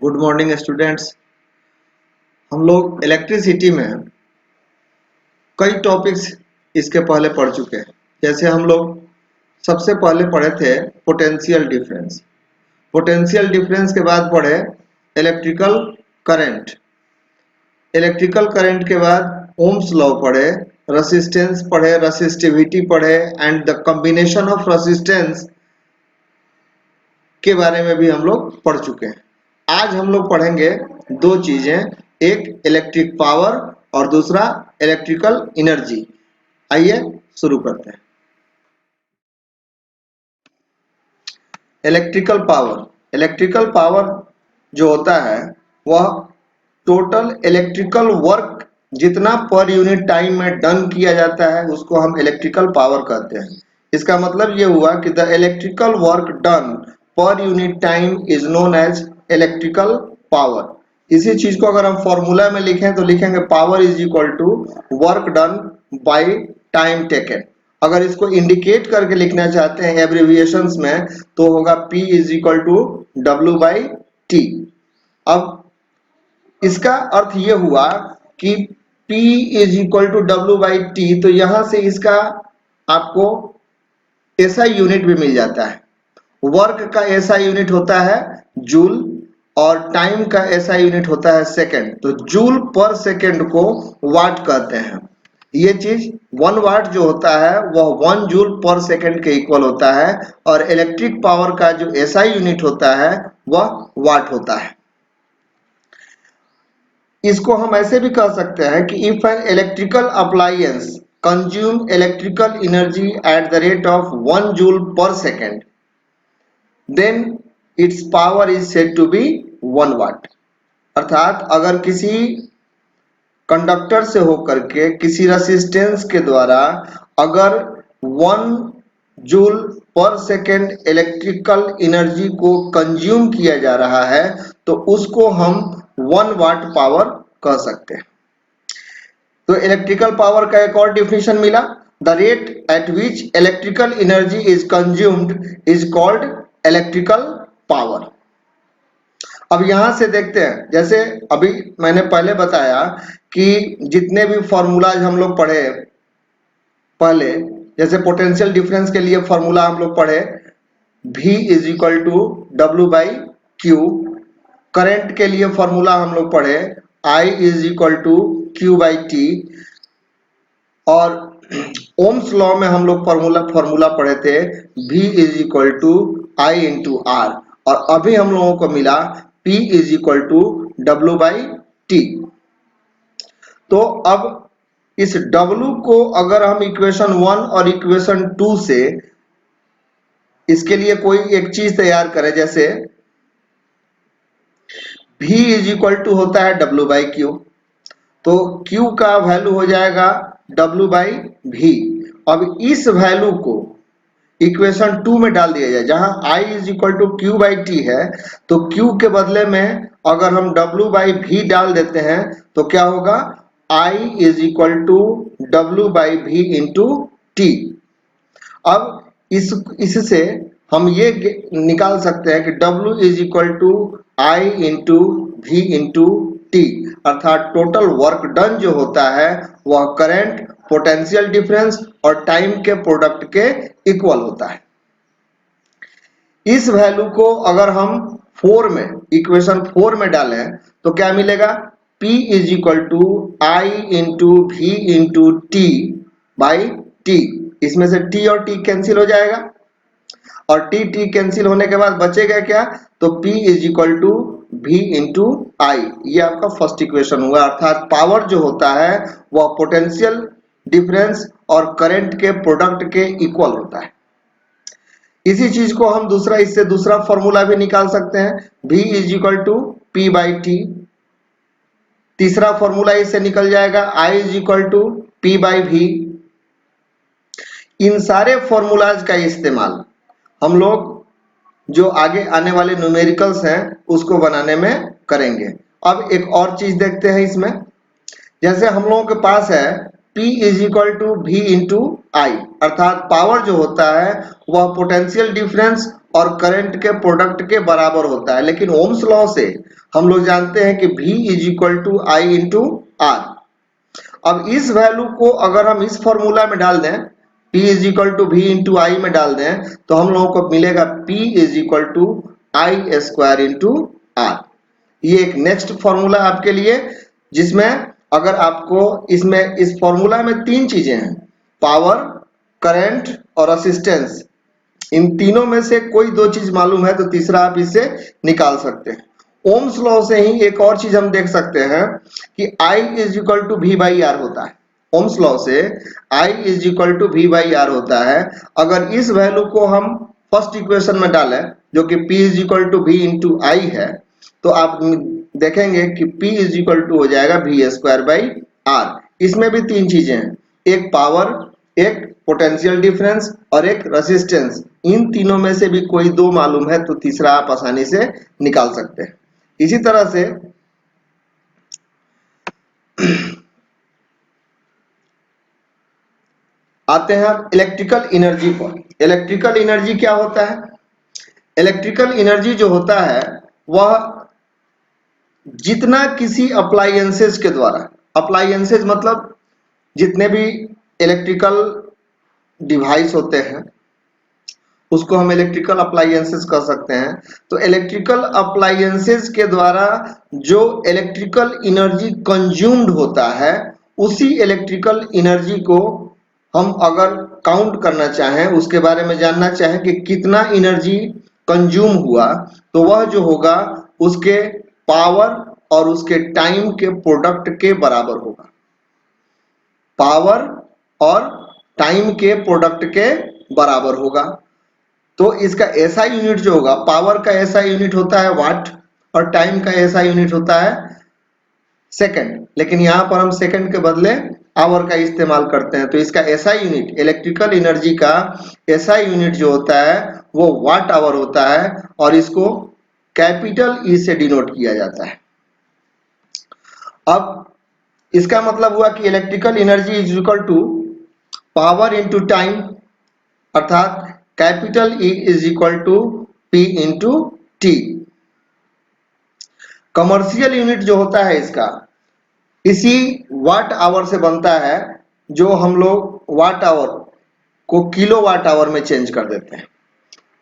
Good morning students. हम लोग electricity में कई टॉपिक्स इसके पहले पढ़ चुके हैं। जैसे हम लोग सबसे पहले पढ़े थे पोटेंशियल डिफरेंस। पोटेंशियल डिफरेंस के बाद पढ़े इलेक्ट्रिकल करंट। इलेक्ट्रिकल करंट के बाद ओम्स लॉ पढ़े, रेसिस्टेंस पढ़े, रेसिस्टिविटी पढ़े and the combination of resistance के बारे में भी हम लोग पढ़ चुके हैं। आज हम लोग पढ़ेंगे दो चीजें, एक इलेक्ट्रिक पावर और दूसरा इलेक्ट्रिकल एनर्जी। आइए शुरू करते हैं। इलेक्ट्रिकल पावर जो होता है वह टोटल इलेक्ट्रिकल वर्क जितना पर यूनिट टाइम में डन किया जाता है उसको हम इलेक्ट्रिकल पावर कहते हैं। इसका मतलब ये हुआ कि the electrical work done per unit time is known as electrical power. इसी चीज को अगर हम फॉर्मूला में लिखें तो लिखेंगे power is equal to work done by time taken. अगर इसको इंडिकेट करके लिखना चाहते हैं एब्रिविएशंस में तो होगा P is equal to W by T. अब इसका अर्थ ये हुआ कि P is equal to W by T, तो यहां से इसका आपको SI यूनिट भी मिल जाता है। वर्क का SI यूनिट होता है जूल और टाइम का SI यूनिट होता है सेकंड। तो जूल पर सेकंड को वाट कहते हैं। ये चीज 1 वाट जो होता है वह 1 जूल पर सेकंड के इक्वल होता है और इलेक्ट्रिक पावर का जो SI यूनिट होता है वह वाट होता है। इसको हम ऐसे भी कह सकते हैं कि if an electrical appliance consume electrical energy at the rate of 1 joule per second then its power is said to be 1 watt. अर्थात अगर किसी कंडक्टर से होकर के किसी रेसिस्टेंस के द्वारा अगर 1 जूल पर सेकेंड इलेक्ट्रिकल एनर्जी को कंज्यूम किया जा रहा है तो उसको हम 1 वाट पावर कह सकते हैं। तो इलेक्ट्रिकल पावर का एक और डिफिनेशन मिला, the rate at which electrical energy is consumed is called electrical power. अब यहां से देखते हैं, जैसे अभी मैंने पहले बताया कि जितने भी फॉर्मूलाज हम लोग पढ़े पहले, जैसे पोटेंशियल डिफरेंस के लिए फॉर्मूला हम लोग पढ़े V is equal to W by Q. Current के लिए फॉर्मूला हम लोग पढ़े I is equal to Q by T. और ओम्स लॉ में हम लोग फॉर्मूला पढ़े थे V is equal to I into R. और अभी हम लोगों को मिला P is equal to W by T. तो अब इस W को अगर हम इक्वेशन 1 और इक्वेशन 2 से इसके लिए कोई एक चीज तैयार करें, जैसे V इज इक्वल टू होता है W बाई क्यू, तो Q का वैल्यू हो जाएगा W बाई V। अब इस वैल्यू को इक्वेशन 2 में डाल दिया जाए, जहां I is equal to Q by T है तो Q के बदले में अगर हम W बाई V डाल देते हैं तो क्या होगा, I is equal to W by V into T. अब इससे हम ये निकाल सकते हैं कि W is equal to I into V into T, अर्थात टोटल वर्क डन जो होता है वह करंट, पोटेंशियल डिफरेंस और टाइम के प्रोडक्ट के इक्वल होता है। इस वैल्यू को अगर हम 4 में इक्वेशन 4 में डालें तो क्या मिलेगा, P is equal to I into V into T by T. इसमें से T और T कैंसिल हो जाएगा और T कैंसिल होने के बाद बचेगा क्या, तो P is equal to V into I. ये आपका फर्स्ट इक्वेशन हुआ, अर्थात पावर जो होता है वह पोटेंशियल डिफरेंस और करंट के प्रोडक्ट के इक्वल होता है। इसी चीज को हम इससे दूसरा फॉर्मूला भी निकाल सकते हैं, V is equal to P by T. तीसरा फॉर्मूला इससे निकल जाएगा I is equal to P by V। इन सारे फॉर्मूलाज का इस्तेमाल हम लोग जो आगे आने वाले न्यूमेरिकल्स हैं उसको बनाने में करेंगे। अब एक और चीज देखते हैं इसमें, जैसे हम लोगों के पास है P is equal to V into I, अर्थात पावर जो होता है वह पोटेंशियल डिफरेंस और करंट के प्रोडक्ट के बराबर होता है। लेकिन ओम्स लॉ से हम लोग जानते हैं कि V is equal to I into R. अब इस वैल्यू को अगर हम इस फॉर्मूला में डाल दें, P is equal to V into I में डाल दें, तो हम लोगों को मिलेगा P is equal to I square into R. ये एक नेक्स्ट फॉर्मूला आपके लिए, जिसमें अगर आपको इसमें इस फॉर्मूला में तीन चीजें हैं, पावर, करंट और असिस्टेंस। इन तीनों में से कोई दो चीज मालूम है तो तीसरा आप इससे निकाल सकते हैं। ओम्स लॉ से ही एक और चीज हम देख सकते हैं कि I is equal to V by R होता है। ओम्स लॉ से I is equal to V by R होता है। अगर इस वैल्यू को हम फर्स्ट इक्वेशन में डालें, जो कि P is equal to V into I है, तो आप देखेंगे कि P इज इक्वल टू हो जाएगा वी स्क्वायर बाई आर। इसमें भी तीन चीजें हैं, एक पावर, एक पोटेंशियल डिफरेंस और एक रेजिस्टेंस। इन तीनों में से भी कोई दो मालूम है तो तीसरा आप आसानी से निकाल सकते हैं। इसी तरह से आते हैं आप इलेक्ट्रिकल एनर्जी पर। इलेक्ट्रिकल एनर्जी क्या होता है? इलेक्ट्रिकल एनर्जी जो होता है वह जितना किसी अप्लायंसेस के द्वारा, अप्लायंसेस मतलब जितने भी इलेक्ट्रिकल डिवाइस होते हैं उसको हम इलेक्ट्रिकल अप्लायंसेस कह सकते हैं। तो इलेक्ट्रिकल अप्लायंसेस के द्वारा जो इलेक्ट्रिकल एनर्जी कंज्यूम्ड होता है, उसी इलेक्ट्रिकल एनर्जी को हम अगर काउंट करना चाहें, उसके बारे में जानना चाहें कि कितना एनर्जी कंज्यूम हुआ, तो वह जो होगा उसके पावर और उसके टाइम के प्रोडक्ट के बराबर होगा। पावर और टाइम के प्रोडक्ट के बराबर होगा। तो इसका एसआई यूनिट जो होगा, पावर का एसआई यूनिट होता है वाट और टाइम का एसआई यूनिट होता है सेकंड, लेकिन यहां पर हम सेकंड के बदले आवर का इस्तेमाल करते हैं। तो इसका एसआई यूनिट, इलेक्ट्रिकल एनर्जी का एसआई यूनिट जो होता है वो वाट आवर होता है और इसको कैपिटल ई से डिनोट किया जाता है। अब इसका मतलब हुआ कि electrical energy is equal to power into time, अर्थात capital E is equal to P into T. Commercial unit जो होता है इसका इसी वाट आवर से बनता है, जो हम लोग वाट आवर को किलो वाट आवर में चेंज कर देते हैं।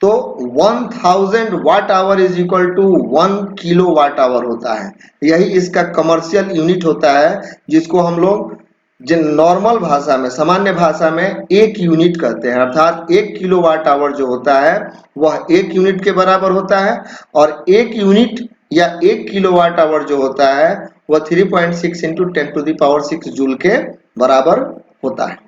तो 1000 watt hour is equal to 1 kilo watt hour होता है। यही इसका कमर्शियल यूनिट होता है, जिसको हम लोग जिन नॉर्मल भाषा में, सामान्य भाषा में एक यूनिट कहते हैं। अर्थात 1 किलो वाट आवर जो होता है वह 1 यूनिट के बराबर होता है और 1 यूनिट या 1 किलो वाट आवर जो होता है वह 3.6 इंटू 10⁶ जूल के बराबर होता है।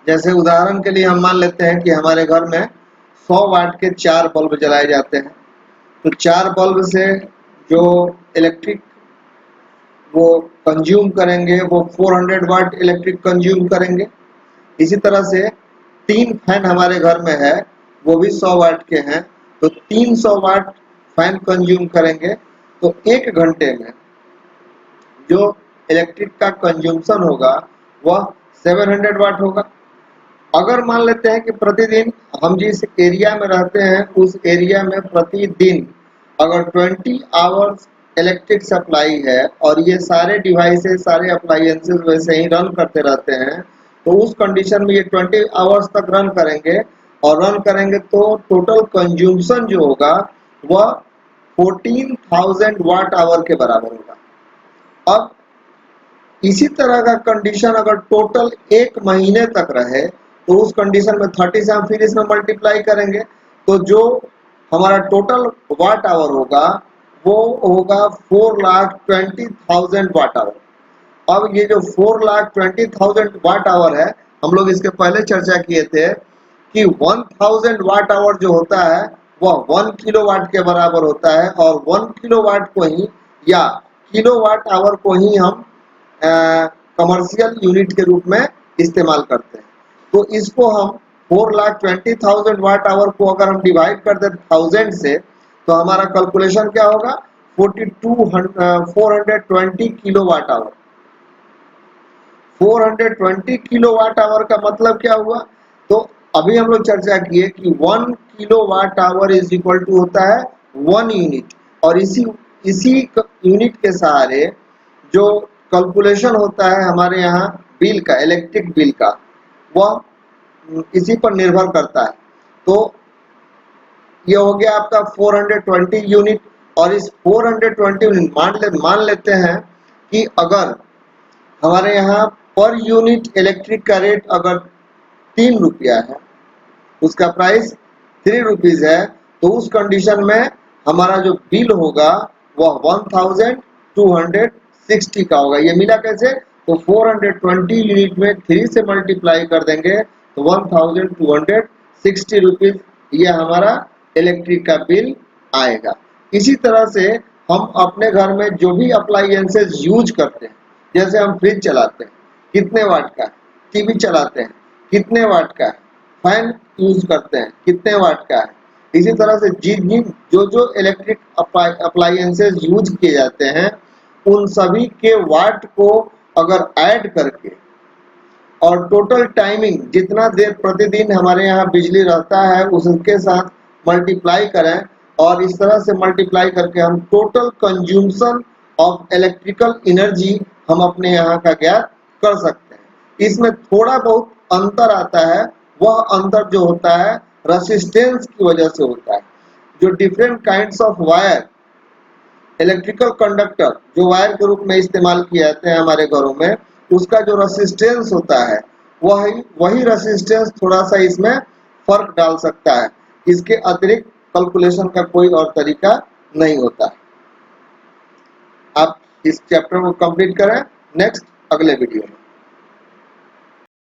जैसे उदाहरण के लिए हम मान लेते हैं कि हमारे घर में 100 वाट के 4 बल्ब जलाए जाते हैं। तो 4 बल्ब से जो इलेक्ट्रिक वो कंज्यूम करेंगे वो 400 वाट इलेक्ट्रिक कंज्यूम करेंगे। इसी तरह से 3 फैन हमारे घर में है, वो भी 100 वाट के हैं, तो 300 वाट फैन कंज्यूम करेंगे। तो 1 घंटे में जो इलेक्ट्रिक का कंज्यूमशन होगा वह 700 वाट होगा। अगर मान लेते हैं कि प्रतिदिन हम जिस एरिया में रहते हैं उस एरिया में प्रतिदिन अगर 20 आवर्स इलेक्ट्रिक सप्लाई है और ये सारे डिवाइसेस, सारे अप्लायंसेस वैसे ही रन करते रहते हैं, तो उस कंडीशन में ये 20 आवर्स तक रन करेंगे और रन करेंगे तो टोटल कंज्यूमशन जो होगा वह 14,000 वाट आवर के बराबर होगा। अब इसी तरह का कंडीशन अगर टोटल 1 महीने तक रहे तो उस कंडीशन में 30 से हम फिर इसमें मल्टीप्लाई करेंगे तो जो हमारा टोटल वाट आवर होगा वो होगा 4,20,000 वाट आवर। अब ये जो 4,20,000 वाट आवर है, हम लोग इसके पहले चर्चा किए थे कि 1000 वाट आवर जो होता है वह 1 किलो वाट के बराबर होता है और 1 किलो वाट को ही या किलो वाट आवर को ही हम कमर्शियल यूनिट के रूप में इस्तेमाल करते हैं। तो इसको हम 4,20,000 वाट आवर को अगर हम डिवाइड कर दें 1000 से, तो हमारा कैलकुलेशन क्या होगा 420 kilo watt hour. 420 kilowatt hour का मतलब क्या हुआ? तो अभी हम लोग चर्चा किए कि 1 kilowatt hour is equal to होता है 1 यूनिट, और इसी इसी यूनिट के सहारे जो कैलकुलेशन होता है हमारे यहाँ बिल का, इलेक्ट्रिक बिल का, वह इसी पर निर्भर करता है। तो ये हो गया आपका 420 यूनिट। और इस 420 यूनिट मान लेते हैं कि अगर हमारे यहाँ पर यूनिट इलेक्ट्रिक का रेट अगर 3 रुपया है, उसका प्राइस 3 रुपीज है, तो उस कंडीशन में हमारा जो बिल होगा वह 1260 का होगा। ये मिला कैसे? तो 420 यूनिट में 3 से मल्टीप्लाई कर देंगे तो 1260 रुपीज ये हमारा इलेक्ट्रिक का बिल आएगा। इसी तरह से हम अपने घर में जो भी अप्लायंसेस यूज करते हैं, जैसे हम फ्रिज चलाते हैं कितने वाट का है, टीवी चलाते हैं कितने वाट का है, फैन यूज करते हैं कितने वाट का है, इसी तरह से जो जो इलेक्ट्रिक अप्लायंसेस यूज किए जाते हैं उन सभी के वाट को अगर ऐड करके और टोटल टाइमिंग जितना देर प्रतिदिन हमारे यहाँ बिजली रहता है उसके साथ मल्टीप्लाई करें, और इस तरह से मल्टीप्लाई करके हम total consumption of electrical energy हम अपने यहाँ का ज्ञात कर सकते हैं। इसमें थोड़ा बहुत अंतर आता है, वह अंतर जो होता है रेसिस्टेंस की वजह से होता है। जो different kinds of wire, electrical conductor जो वायर के रूप में इस्तेमाल किए जाते हैं हमारे घरों में, उसका जो रेसिस्टेंस होता है वही रेसिस्टेंस थोड़ा सा इसमें फर्क डाल सकता है। इसके अतिरिक्त कैलकुलेशन का कोई और तरीका नहीं होता। आप इस चैप्टर को कंप्लीट करें नेक्स्ट अगले वीडियो में।